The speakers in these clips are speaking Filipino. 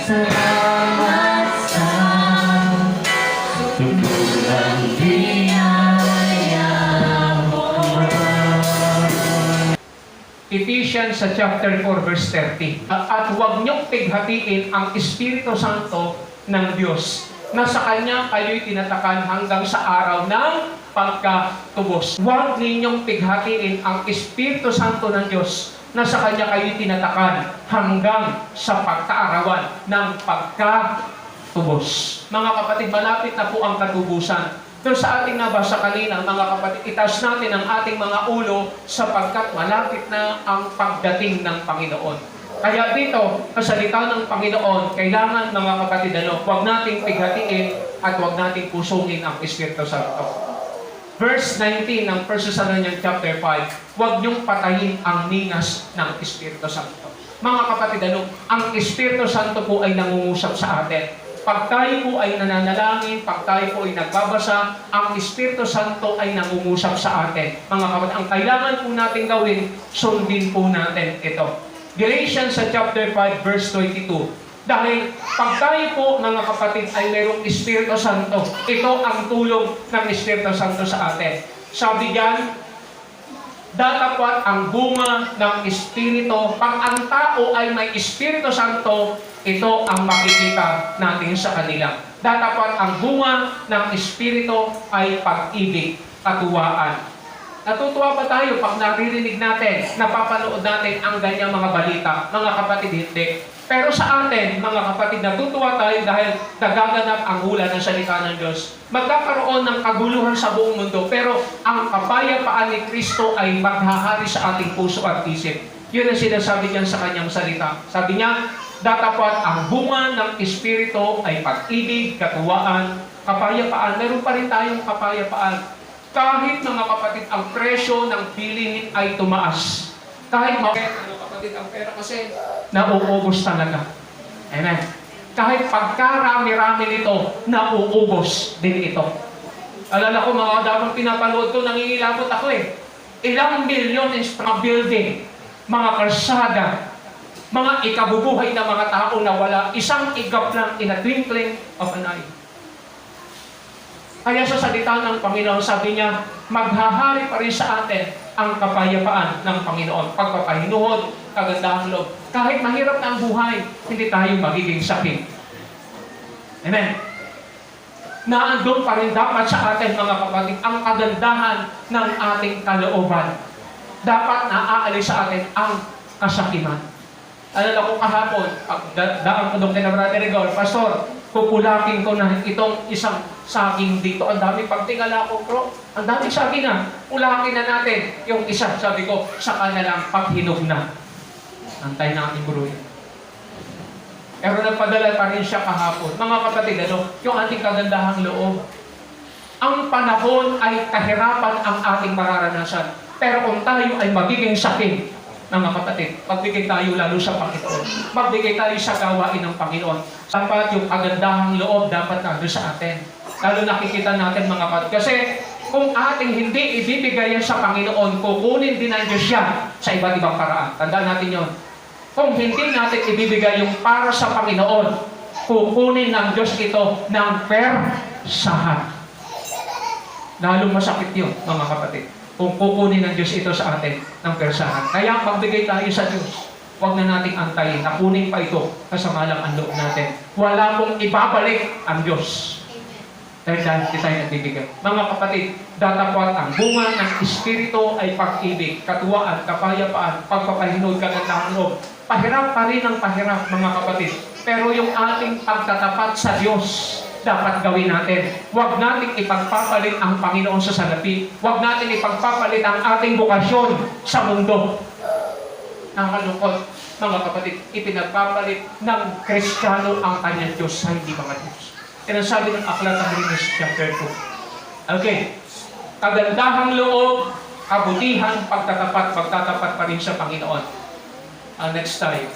salamat sa tugulang biyaya mo. Ephesians sa chapter 4 verse 30. At huwag niyong pighatiin ang Espiritu Santo ng Diyos na sa Kanya kayo'y tinatakan hanggang sa araw ng pagkatubos. Huwag ninyong pighatiin ang Espiritu Santo ng Diyos na sa Kanya kayo'y tinatakan hanggang sa pagkaarawan ng pagkatubos. Mga kapatid, malapit na po ang katubusan. Doon sa ating nabasa kanina, mga kapatid, itaas natin ang ating mga ulo sapagkat malapit na ang pagdating ng Panginoon. Kaya dito, sa salita ng Panginoon, kailangan mga kapatid, huwag nating pighatiin at huwag nating pusungin ang Espiritu Santo. Verse 19 ng 1 Thessalonians chapter 5, huwag niyong patayin ang ningas ng Espiritu Santo. Mga kapatid, ang Espiritu Santo po ay nangungusap sa atin. Pag tayo po ay nananalangin, pag tayo po ay nagbabasa, ang Espiritu Santo ay nangungusap sa atin. Mga kapatid, ang kailangan po natin gawin, sundin po natin ito. Galatians sa chapter 5 verse 22. Dahil pag tayo po mga kapatid ay mayroong Espiritu Santo, ito ang tulong ng Espiritu Santo sa atin. Sabi diyan, datapwat ang bunga ng Espiritu. Pag ang tao ay may Espiritu Santo, ito ang makikita natin sa kanila. Datapwat ang bunga ng Espiritu ay pag-ibig, katuwaan. Natutuwa ba tayo pag naririnig natin, napapanood natin ang ganyang mga balita? Mga kapatid, hindi. Pero sa atin, mga kapatid, natutuwa tayo dahil nagaganap ang hula ng salita ng Diyos. Magkakaroon ng kaguluhan sa buong mundo, pero ang kapayapaan ni Kristo ay maghahari sa ating puso at isip. Yun ang sinasabi niya sa kanyang salita. Sabi niya, datapwat ang bunga ng Espiritu ay pag-ibig, katuwaan, kapayapaan. Meron pa rin tayong kapayapaan. Kahit mga kapatid, ang presyo ng bilihin ay tumaas. Kahit mga kapatid, ang pera kasi nauubos talaga. Amen. Kahit pagkarami-rami nito, nauubos din ito. Alala ko mga damang pinapanood ko, nangingilabot ako Ilang milyon is mga building, mga kalsada, mga ikabubuhay na mga tao na wala isang igap lang in a twinkling of an eye. Kaya sa salita ng Panginoon, sabi niya, maghahari pa rin sa atin ang kapayapaan ng Panginoon. Pagpapahinuhod, kagandahang loob. Kahit mahirap na ang buhay, hindi tayo magiging sakit. Amen. Naandun pa rin dapat sa atin, mga kapatid, ang kagandahan ng ating kalooban. Dapat naaalis sa atin ang kasakiman. Alala ko kahapon, daan ko doon kay na Brother Rigor, Pastor, pupulakin ko na itong isang saging dito. Ang dami pagtingala ko, bro. Ang dami saging na. Pulakin na natin yung isa. Sabi ko, saka na lang paghinog na. Antay na ating bro. Pero nagpadala pa rin siya kahapon. Mga kapatid, yung ating kagandahang loob. Ang panahon ay kahirapan ang ating mararanasan. Pero kung tayo ay magiging saking, mga kapatid, magbigay tayo lalo sa Panginoon. Magbigay tayo sa gawain ng Panginoon. Dapat yung kagandahang loob dapat nandun sa atin. Lalo nakikita natin mga kapatid. Kasi kung ating hindi ibibigay yan sa Panginoon, kukunin din ng Diyos yan sa iba't ibang paraan. Tandaan natin yon. Kung hindi natin ibibigay yung para sa Panginoon, kukunin ng Diyos ito ng persahan. Lalo masakit yun, mga kapatid. Kung kukunin ng Diyos ito sa atin ng persahan. Kaya magbigay tayo sa Diyos. Huwag na nating antayin. Nakunin pa ito kasama lang ang loob natin. Wala pong ibabalik ang Diyos. Dahil tayo nagbibigay. Mga kapatid, datapwat ang bunga ng Espiritu ay pag-ibig, katuwaan, kapayapaan, pagpapahinod, kagandahan loob. Pahirap pa rin ang pahirap, mga kapatid. Pero yung ating pagtatapat sa Diyos, dapat gawin natin. Huwag nating ipagpapalit ang Panginoon sa salapi. Huwag natin ipagpapalit ang ating bukasyon sa mundo. Nakakalungkot, mga kapatid, ipinagpapalit ng Kristiyano ang kanyang Diyos sa hindi mga Diyos. Yan ang sabi ng aklat ng Romans chapter 2. Okay. Kagandahang loob, kabutihan, pagtatapat pa rin sa Panginoon. Next time.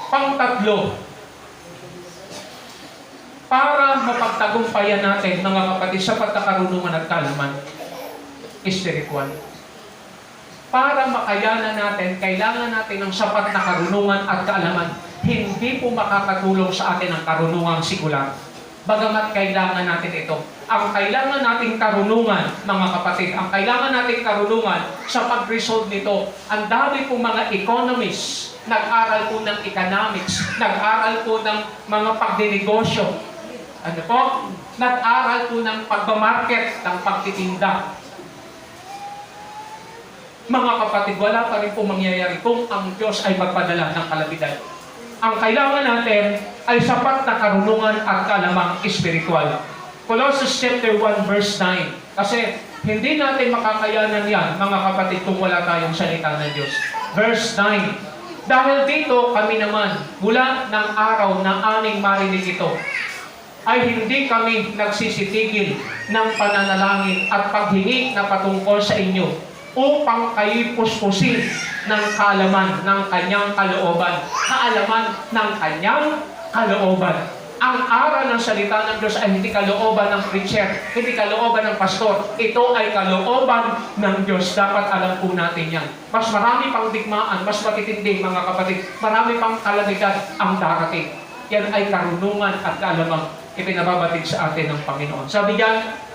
Pangtatlo, para mapagtagumpayan natin, mga kapatid, sa pagkakarunungan at kaalaman, spiritual. Para makayanan natin, kailangan natin ng sapat na karunungan at kaalaman. Hindi po makakatulong sa atin ang karunungang sikular. Bagamat kailangan natin ito. Ang kailangan nating karunungan, mga kapatid, ang kailangan nating karunungan sa pag-resolve nito, ang dami po mga economists, nag-aral po ng economics, nag-aral po ng mga pagdinegosyo, ano po? Nag-aral po ng pagbamarket, ng pagtitinda. Mga kapatid, wala pa rin po mangyayari kung ang Diyos ay magpadala ng kalamidad. Ang kailangan natin ay sapat na karunungan at kalamang espiritual. Colossians chapter 1 verse 9. Kasi hindi natin makakayanan yan, mga kapatid, kung wala tayong salita ng Diyos. Verse 9. Dahil dito kami naman, mula ng araw na aming marinig ito, ay hindi kami nagsisitigil ng pananalangin at paghingi na patungkol sa inyo upang kayo'y puspusin ng kaalaman ng kanyang kalooban. Kaalaman ng kanyang kalooban. Ang aral ng salita ng Diyos ay hindi kalooban ng preacher, hindi kalooban ng pastor. Ito ay kalooban ng Diyos. Dapat alam po natin yan. Mas marami pang digmaan, mas matitindi, mga kapatid. Marami pang kalamidad ang darating. Yan ay karunungan at kaalamang ipinababatid sa atin ng Panginoon. Sabi diyan,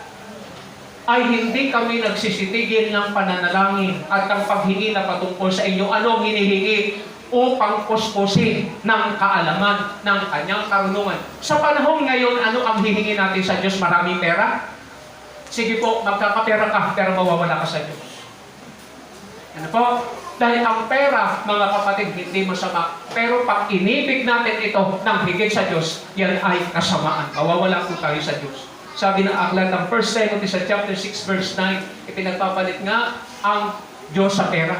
ay hindi kami nagsisitigil ng pananalangin at ang paghingi na patungkol sa inyo. Anong hinihingi? Upang puspusin ng kaalaman ng kanyang karunungan. Sa panahon ngayon, ano ang hihingi natin sa Diyos? Maraming pera? Sige po, magkakapera ka, pero mawawala ka sa Diyos. Ano po? Dahil ang pera, mga kapatid, hindi masama. Pero pag inibig natin ito ng higit sa Diyos, yan ay kasamaan. Mawawala po tayo sa Diyos. Sabi ng aklat ng 1 Timothy sa chapter 6 verse 9, ipinagpapalit nga ang Diyos sa pera.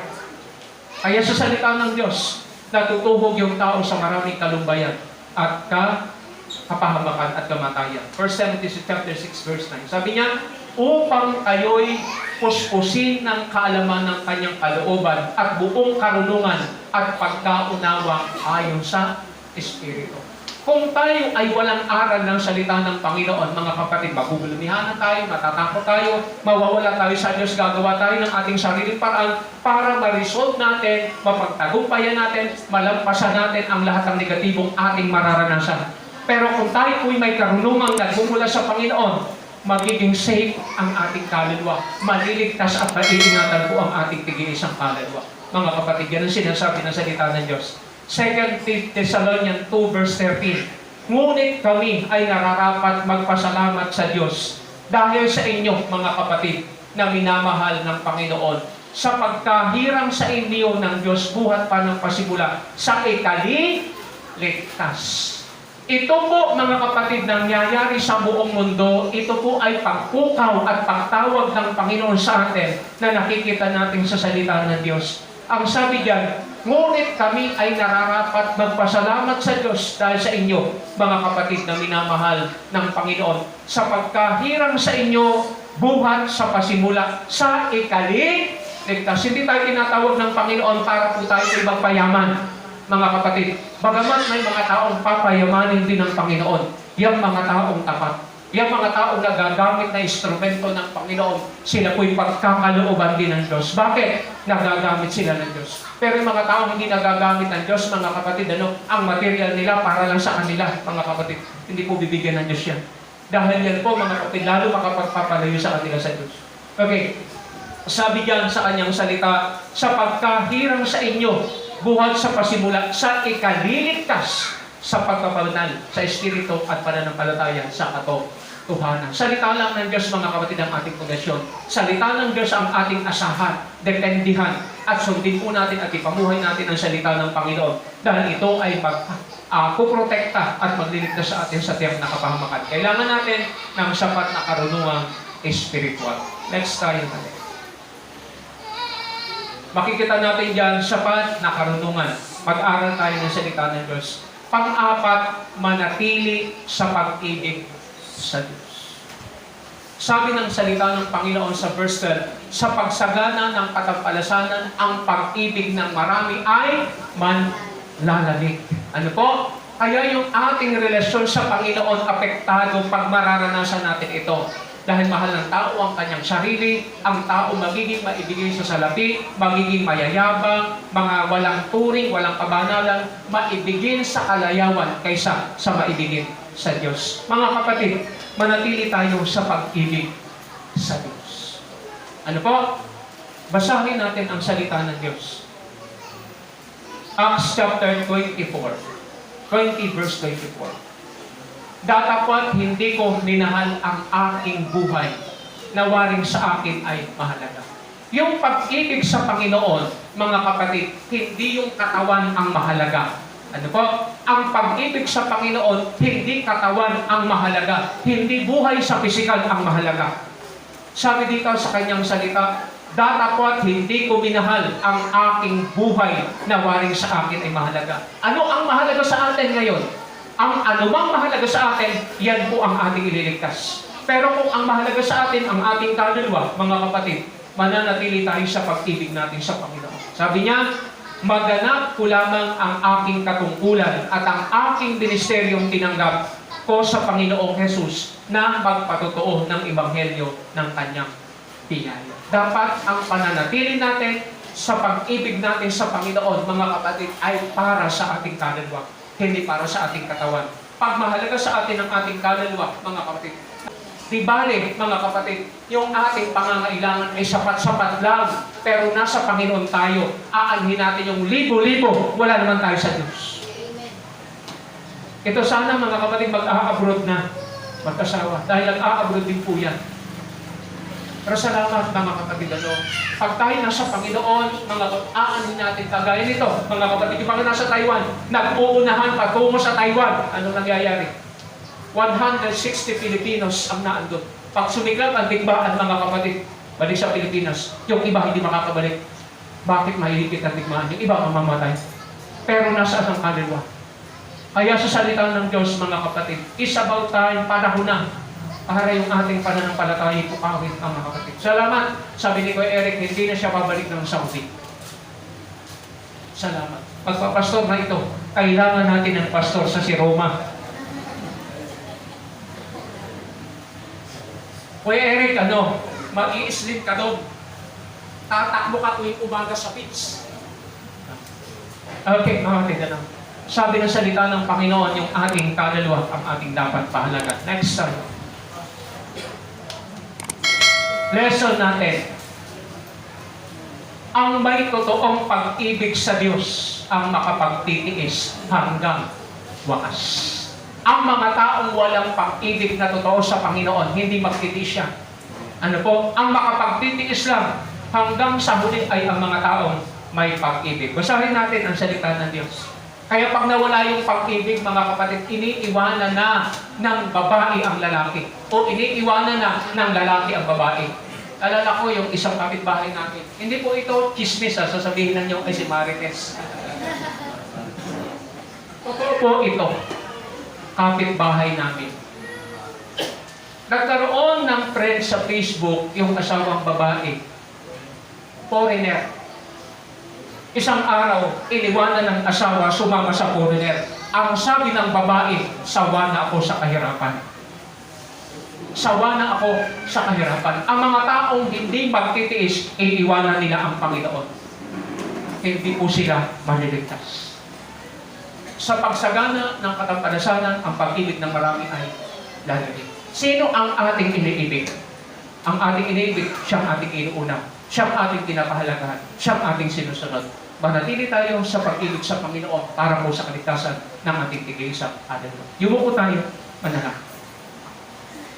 Kaya sa salita ng Diyos, natutuhog yung tao sa maraming kalumbayan at kapahamakan at kamatayan. 1 Timothy chapter 6 verse 9. Sabi niya, upang kayo'y puspusin ng kaalaman ng kanyang kalooban at buong karunungan at pagkaunawa ayon sa Espiritu. Kung tayo ay walang aral ng salita ng Panginoon, mga kapatid, magugulumihan tayo, matatakot tayo, mawawala tayo sa Diyos, gagawa tayo ng ating sariling paraan para ma-resolve natin, mapagtagumpayan natin, malampasan natin ang lahat ng negatibong ating mararanasan. Pero kung tayo po'y may karunungang nagmumula sa Panginoon, magiging safe ang ating kaluluwa, maliligtas at maiingatan po ang ating tig-iisang kaluluwa. Mga kapatid, yan ang sinasabi ng salita ng Diyos. 2 Thessalonians 2 verse 13. Ngunit kami ay nararapat magpasalamat sa Diyos dahil sa inyo, mga kapatid, na minamahal ng Panginoon, sa pagkahirang sa inyo ng Diyos buhat pa ng pasimula sa ikaliligtas. Ito po, mga kapatid, nangyayari sa buong mundo. Ito po ay pagpukaw at pagtawag ng Panginoon sa atin na nakikita natin sa salita ng Diyos. Ang sabi diyan, ngunit kami ay nararapat magpasalamat sa Diyos dahil sa inyo, mga kapatid na minamahal ng Panginoon, sa pagkahirang sa inyo buhat sa pasimula sa ikaliligtas. Hindi tayo tinatawag ng Panginoon para po tayo ay magpayaman, mga kapatid. Bagamat may mga taong papayamanin din ng Panginoon, yung mga taong tapat. Yung mga taong nagagamit na instrumento ng Panginoon, sila po'y pagkakalooban din ng Diyos. Bakit? Nagagamit sila ng Diyos. Pero yung mga taong hindi nagagamit ng Diyos, mga kapatid, ang material nila para lang sa kanila, mga kapatid, hindi po bibigyan ng Diyos yan. Dahil yan po, mga kapatid, lalo makapagpapalayo sa kanila sa Diyos. Okay. Sabi diyan sa kanyang salita, sa pagkahirang sa inyo, buhat sa pasimula, sa ikaliligtas, sa pagpapanal, sa Espiritu at pananampalataya sa katotohanan. Salita lang ng Diyos, mga kapatid, ang ating pundasyon. Salita ng Diyos ang ating asahan, dependihan, at sundin po natin at ipamuhay natin ang salita ng Panginoon. Dahil ito ay puprotekta at magliligtas sa atin sa tiyang nakapahamakan. Kailangan natin ng sapat na karunungang espiritual. Next tayo natin. Makikita natin dyan, sapat na karunungan. Mag-aral tayo ng salita ng Diyos. Pang-apat, manatili sa pag-ibig sa Diyos. Sabi ng salita ng Panginoon sa verse 12, sa pagsagana ng katampalasanan, ang pag-ibig ng marami ay manlalalig. Ano po? Kaya yung ating relasyon sa Panginoon apektado pag mararanasan natin ito. Dahil mahal ng tao ang kanyang sarili, ang tao magiging maibigay sa salapi, magiging mayayabang, mga walang turing, walang kabanalan, maibigin sa kalayawan kaysa sa maibigin sa Diyos. Mga kapatid, manatili tayo sa pag-ibig sa Diyos. Ano po? Basahin natin ang salita ng Diyos. Acts chapter 24, 20 verse 24. Datapwat hindi ko minahal ang aking buhay na waring sa akin ay mahalaga. Yung pag-ibig sa Panginoon, mga kapatid, hindi yung katawan ang mahalaga. Ano po? Ang pag-ibig sa Panginoon, hindi katawan ang mahalaga. Hindi buhay sa pisikal ang mahalaga. Sabi dito sa kanyang salita, datapwat hindi ko minahal ang aking buhay na waring sa akin ay mahalaga. Ano ang mahalaga sa atin ngayon? Ang anumang mahalaga sa atin, yan po ang ating ililigtas. Pero kung ang mahalaga sa atin, ang ating kaluluwa, mga kapatid, mananatili tayo sa pag-ibig natin sa Panginoon. Sabi niya, maganap ko lamang ang aking katungkulan at ang aking ministeryong tinanggap ko sa Panginoong Jesus na magpatotoo ng Ebanghelyo ng Kanyang biyaya. Dapat ang pananatili natin sa pag-ibig natin sa Panginoon, mga kapatid, ay para sa ating kaluluwa, hindi para sa ating katawan. Pag mahalaga sa atin ang ating kaluluwa, mga kapatid, di bale, mga kapatid, yung ating pangangailangan ay sapat-sapat lang, pero nasa Panginoon tayo, aanhin natin yung libo-libo, wala naman tayo sa Diyos. Ito sana, mga kapatid, mag-a-abroad na, mag-asawa, dahil nag-a-abroad din po yan. Pero salamat, mga kapatid, pag tayo nasa Panginoon, mga aanin natin, kagaya nito, mga kapatid, yung mga nasa Taiwan, nag-uunahan patungo sa Taiwan. Ano nangyayari? 160 Filipinos ang naandun. Pag sumiklab ang digmaan, mga kapatid, balik sa Pilipinas, yung iba hindi makakabalik. Bakit mahihigit ang digmaan? Yung iba mamamatay. Pero nasaan ang kaluluwa? Kaya sa salita ng Diyos, mga kapatid, is about time, panahon na, para yung ating pananampalataya pukawin ang mga kapatid. Salamat. Sabi ni Kuya Eric, hindi na siya babalik ng Saudi. Salamat. Pagpapastor na ito, kailangan natin ng pastor sa si Roma. Kuya Eric, mag-i-slim ka doon. Tatakbo ka tuwing umaga sa pitch. Okay, mga kapatid, sabi ng salita ng Panginoon, yung ating kaluluwa ang ating dapat pahalaga. Next slide. Lesson natin. Ang may totoong pag-ibig sa Diyos ang makapagtitiis hanggang wakas. Ang mga taong walang pag-ibig na totoo sa Panginoon, hindi magtitiis siya. Ano po? Ang makapagtitiis lang hanggang sa huli ay ang mga taong may pag-ibig. Basahin natin ang salita ng Diyos. Kaya pag nawala yung pag-ibig, mga kapatid, iniiwanan na ng babae ang lalaki. O iniiwanan na ng lalaki ang babae. Alala ko yung isang kapitbahay namin. Hindi po ito chismis, sasabihin ninyo ay si Marites. Totoo po ito. Kapitbahay namin. Nagkaroon ng friend sa Facebook yung asawang babae. Foreigner. Isang araw, iniwanan ng asawa, sumama sa foreigner. Ang sabi ng babae, sawa na ako sa kahirapan. Sawa na ako sa kahirapan. Ang mga taong hindi magtitiis, iiwanan nila ang Panginoon. Hindi po sila maliligtas. Sa pagsagana ng katampalasanan, ang pag-ibig ng marami ay lalagay. Sino ang ating iniibig? Ang ating iniibig, siyang ating inuuna. Siyang ating pinapahalagahan. Siyang ating sinusunod. Manatili tayo sa pag-ibig sa Panginoon para po sa kaligtasan ng ating tig-iisang kaluluwa. Yumuko tayo, manalangin.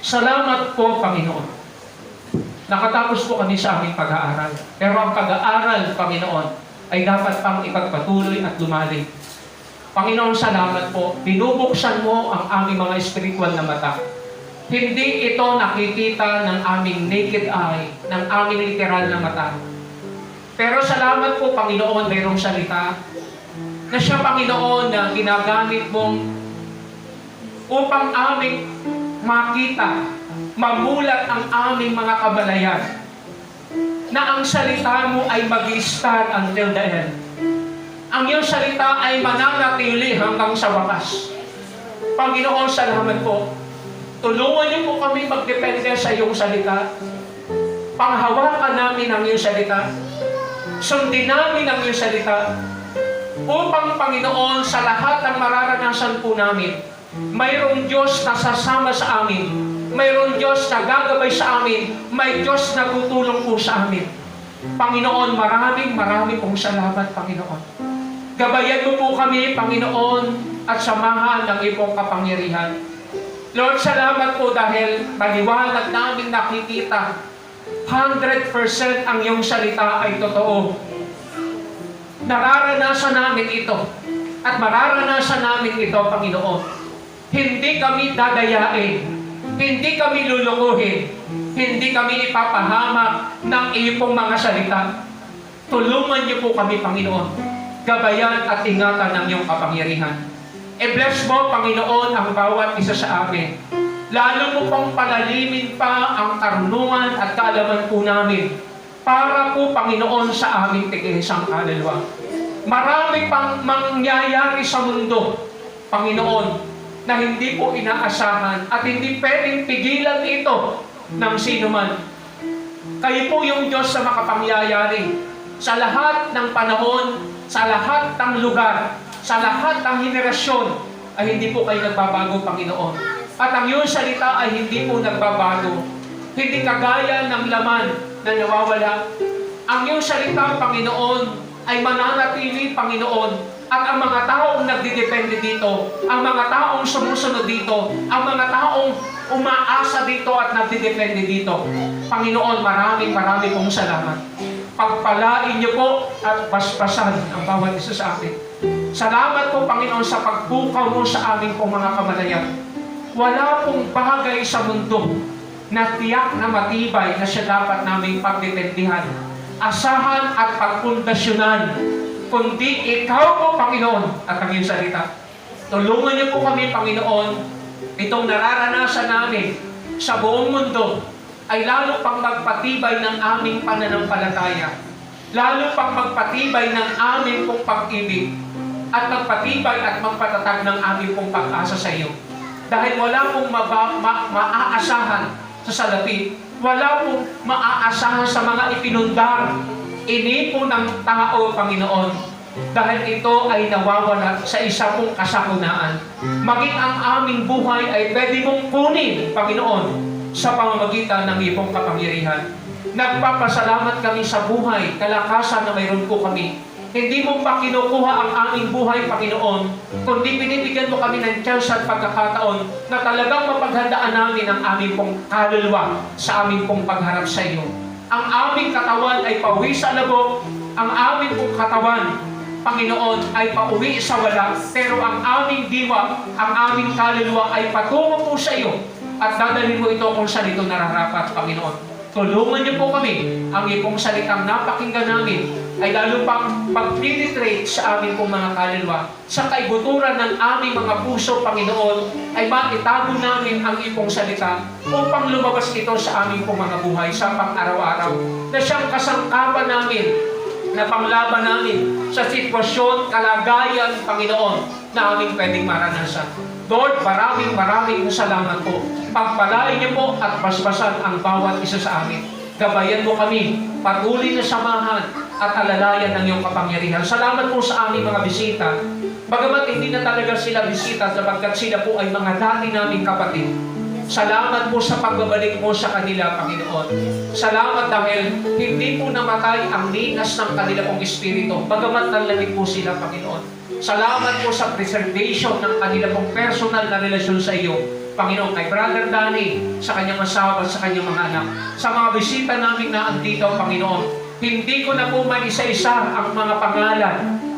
Salamat po, Panginoon. Nakatapos po kami sa aming pag-aaral. Pero ang pag-aaral, Panginoon, ay dapat pang ipagpatuloy at lumalim. Panginoon, salamat po. Binubuksan mo ang aming mga spiritual na mata. Hindi ito nakikita ng aming naked eye, ng aming literal na mata. Pero salamat po, Panginoon, mayroong salita na siya, Panginoon, na ginagamit mong upang aming makita, mamulat ang aming mga kabalayan na ang salita mo ay mag-stand until the end. Ang iyong salita ay mananatili hanggang sa wakas. Panginoon, salamat po. Tulungan niyo po kami magdepende sa iyong salita. Panghawakan namin ang iyong salita. Sundin namin ang iyong salita. Upang, Panginoon, sa lahat ng mararanasan po namin, mayroong Diyos na sasama sa amin. Mayroong Diyos na gagabay sa amin. May Diyos na tutulong po sa amin. Panginoon, maraming pong salamat, Panginoon. Gabayan mo po kami, Panginoon, at samahan ng iyong kapangyarihan. Lord, salamat po dahil maliwanag namin nakikita 100% ang iyong salita ay totoo. Nararanasan namin ito at mararanasan namin ito, Panginoon. Hindi kami dadayain, hindi kami lulukuhin, hindi kami ipapahamak ng iyong mga salita. Tulungan niyo po kami, Panginoon. Gabayan at ingatan ng iyong kapangyarihan. I-bless mo, Panginoon, ang bawat isa sa amin. Lalo mo pang palalimin pa ang karunungan at kaalaman po namin para po, Panginoon, sa aming tig-isang kaluluwa. Marami pang mangyayari sa mundo, Panginoon, na hindi po inaasahan at hindi pwedeng pigilan ito ng sino man. Kayo po yung Diyos na makapangyayari sa lahat ng panahon, sa lahat ng lugar, sa lahat ng henerasyon, ay hindi po kayo nagbabago, Panginoon. At ang iyong salita ay hindi po nagbabago. Hindi kagaya ng laman na nawawala. Ang iyong salita, Panginoon, ay mananatili, Panginoon. At ang mga taong nagdidepende dito, ang mga taong sumusunod dito, ang mga taong umaasa dito at nagdidepende dito, Panginoon, maraming pong salamat. Pagpalain niyo po at basbasan ang bawat isa sa amin. Salamat po, Panginoon, sa pagpukaw mo sa aming pong mga kamalayan. Wala pong bagay sa mundo na tiyak na matibay na siya dapat naming pagdependihan, asahan at pagpundasyonan, kundi ikaw po, Panginoon, at ang iyong salita. Tulungan niyo po kami, Panginoon, itong nararanasan namin sa buong mundo ay lalo pang magpatibay ng aming pananampalataya, lalo pang magpatibay ng aming pong pag-ibig, at magpatibay at magpatatag ng aming pong pag-asa sa iyo. Dahil wala pong maaasahan sa salapi, wala pong maaasahan sa mga ipinundar, inipo ng tao, Panginoon, dahil ito ay nawawala sa isa pong kasakunaan. Maging ang aming buhay ay pwede mong kunin, Panginoon, sa pamamagitan ng iyong kapangyarihan. Nagpapasalamat kami sa buhay, kalakasan na mayroon po kami. Hindi mo pa kinukuha ang aming buhay, Panginoon, kundi binibigyan mo kami ng chance at pagkakataon na talagang mapaghandaan namin ang aming pong kaluluwa sa aming pong pagharap sa iyo. Ang aming katawan ay pauwi sa labog, ang aming pong katawan, Panginoon, ay pauwi sa wala, pero ang aming diwa, ang aming kaluluwa ay patungo po sa iyo at dadalhin mo ito kung saan ito nararapat, Panginoon. Tulungan niyo po kami, ang iyong salitang napakinggan namin ay lalo pang pag-penetrate sa aming pong mga kaluluwa. Sa kaibuturan ng aming mga puso, Panginoon, ay maitago namin ang iyong salita upang lumabas ito sa aming pong mga buhay sa pang-araw-araw, na siyang kasangkapan namin, na panglaban namin sa sitwasyon, kalagayan, Panginoon, na aming pwedeng maranasan. Lord, maraming salamat po. Pagpalain niyo po at basbasan ang bawat isa sa amin. Gabayan mo kami, patuloy na samahan at alalayan ng iyong kapangyarihan. Salamat po sa aming mga bisita. Bagamat hindi na talaga sila bisita sapagkat sila po ay mga dati naming kapatid. Salamat po sa pagbabalik mo sa kanila, Panginoon. Salamat dahil hindi po namatay ang linas ng kanila pong espiritu. Bagamat nalamig po sila, Panginoon. Salamat po sa preservation ng kanila pong personal na relasyon sa iyo, Panginoon, kay Brother Danny, sa kanyang asawa, sa kanyang mga anak. Sa mga bisita namin na andito, Panginoon, hindi ko na po mag-isa-isa ang mga pangalan,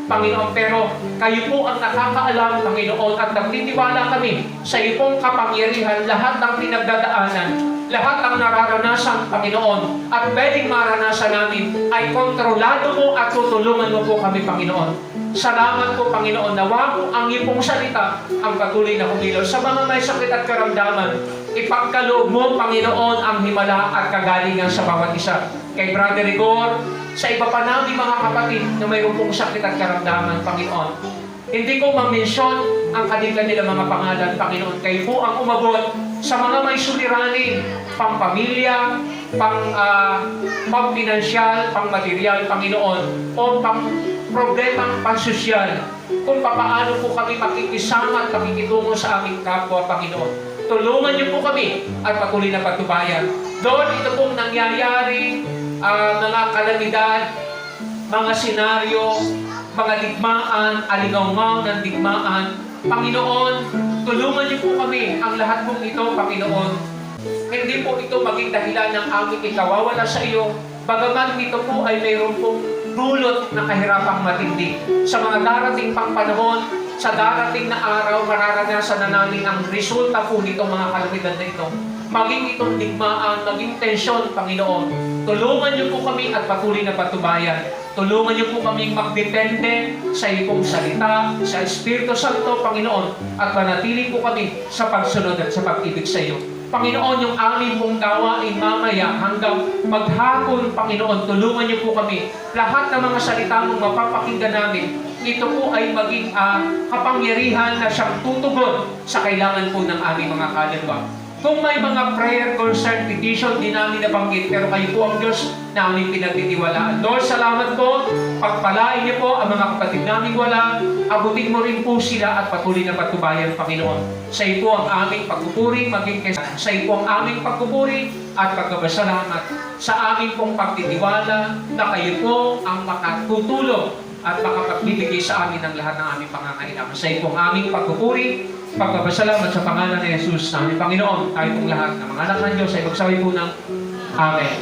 Panginoon, pero kayo po ang nakakaalam, Panginoon, at nagtitiwala kami sa iyong kapangyarihan, lahat ng pinagdadaanan, lahat ng nararanasan, Panginoon, at pwedeng maranasan namin ay kontrolado mo at tutulungan mo po kami, Panginoon. Salamat po, Panginoon, nawa po ang iyong salita ang patuloy na kumilos sa mga may sakit at karamdaman. Ipagkaloob mo, Panginoon, ang himala at kagalingan sa bawat isa. Kay Brother Igor, sa iba pa namin mga kapatid na mayroon pong sakit at karamdaman, Panginoon. Hindi ko ma-mention ang kanila mga pangalan, Panginoon. Kayo po ang umabot sa mga may suliranin, pang-pamilya, pang-pinansyal, pang-material, Panginoon, o pang-problemang pansosyal, kung paano po kami makikisama at makikitungo sa aming kapwa, Panginoon. Tulungan niyo po kami at patuloy na pagtubayan. Lord, ito pong nangyayari, mga kalamidad, mga senaryo, mga digmaan, alingaw-ngaw ng digmaan. Panginoon, tulungan niyo po kami ang lahat pong ito, Panginoon. Hindi po ito maging dahilan ng aming ikawawala sa iyo, bagaman ito po ay mayroon pong dulot na kahirapang matindi. Sa mga darating pang panahon, sa darating na araw, mararanasan na namin ang resulta po nitong mga kalamidad na ito. Maging itong digmaan, maging tensyon, Panginoon. Tulungan niyo po kami at patuloy na patubayan. Tulungan niyo po kaming magdepende sa iyong salita, sa Espiritu Santo, Panginoon, at manatili po kami sa pagsunod at sa pag-ibig sa iyo. Panginoon, yung aming pong gawain mamaya hanggang maghapon, Panginoon, tulungan niyo po kami. Lahat ng mga salita mong mapapakinggan namin, ito po ay maging kapangyarihan na siyang tutugon sa kailangan po ng aming mga kaluluwa. Kung may mga prayer, concern, petition, di namin nabanggit, pero kayo po ang Diyos na aming pinagtitiwalaan. Lord, salamat po. Pagpalain niyo po ang mga kapatid namin wala. Abutin mo rin po sila at patuloy na patubayan, Panginoon. Sa iyo po ang aming pagpupuri, maging kesa. Sa iyo po ang aming pagpupuri at pagkabasalamat. Sa aming pong pagtitiwala na kayo po ang makatutulong at makapagbibigay sa amin ng lahat ng aming pangangailangan. Sa iyo po ang aming pagpupuri, pagpapasalamat sa pangalan ni Jesus na aming Panginoon. Tayo pong lahat ng mga anak ng Diyos ay magsabi po ng Amen.